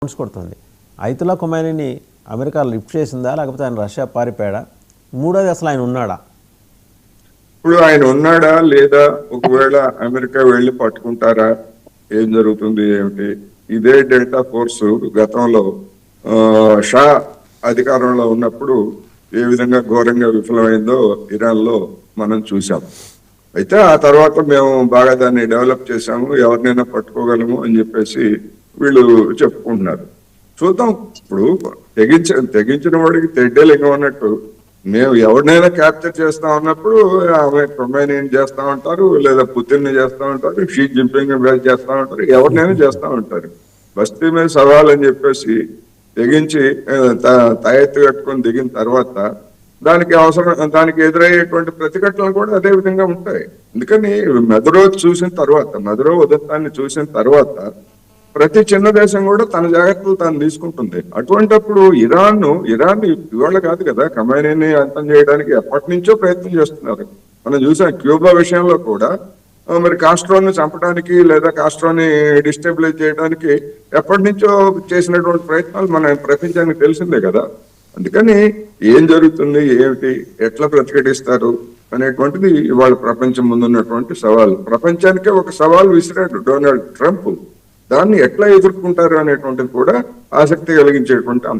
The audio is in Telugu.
కొడుతుంది. అయితుల్లా ఖొమైనీని అమెరికా లిఫ్ట్ చేసిందా, లేకపోతే ఆయన రష్యా పారిపోయాడా? మూడోది అసలు ఆయన ఉన్నాడా? ఇప్పుడు ఆయన ఉన్నాడా లేదా, ఒకవేళ అమెరికా వెళ్ళి పట్టుకుంటారా, ఏం జరుగుతుంది ఏమిటి? ఇదే డెల్టా ఫోర్స్ గతంలో షా అధికారంలో ఉన్నప్పుడు ఏ విధంగా ఘోరంగా విఫలమైందో ఇరాన్ లో మనం చూసాం. అయితే ఆ తర్వాత మేము బాగా దాన్ని డెవలప్ చేశాము, ఎవరినైనా పట్టుకోగలము అని చెప్పేసి వీళ్ళు చెప్పుకుంటున్నారు. చూద్దాం. ఇప్పుడు తెగించిన వాడికి తెడ్డేలింగం అన్నట్టు మేము ఎవరినైనా క్యాప్చర్ చేస్తా ఉన్నప్పుడు ఆమె ఖొమైనీని చేస్తా ఉంటారు, లేదా పుతిన్ ని చేస్తా ఉంటారు, షీ జిన్పింగ్ చేస్తా ఉంటారు, ఎవరినైనా చేస్తా ఉంటారు. బస్తీ మీద సవాల్ అని చెప్పేసి తెగించి తయెత్తు కట్టుకొని దిగిన తర్వాత దానికి ఎదురయ్యేటువంటి ప్రతిఘటనలు కూడా అదే విధంగా ఉంటాయి. అందుకని మెదరో ఉదంతాన్ని చూసిన తర్వాత ప్రతి చిన్న దేశం కూడా తన జాగ్రత్తలు తాను తీసుకుంటుంది. అటువంటిప్పుడు ఇరాన్ ఇవాళ కాదు కదా, ఖొమైనీని అంతం చేయడానికి ఎప్పటి నుంచో ప్రయత్నం చేస్తున్నారు. మనం చూసాం క్యూబా విషయంలో కూడా మరి కాస్ట్రోని చంపడానికి లేదా కాస్ట్రోని డిస్టెబిలైజ్ చేయడానికి ఎప్పటి నుంచో చేసినటువంటి ప్రయత్నాలు మన ప్రపంచానికి తెలిసిందే కదా. అందుకని ఏం జరుగుతుంది, ఏమిటి, ఎట్లా ప్రతిఘటిస్తారు అనేటువంటిది ఇవాళ ప్రపంచం ముందున్నటువంటి సవాల్. ప్రపంచానికే ఒక సవాల్ విసిరాడు డొనాల్డ్ ట్రంప్. దాన్ని ఎట్లా ఎదుర్కొంటారు అనేటువంటిది కూడా ఆసక్తి కలిగించేటువంటి అంశం.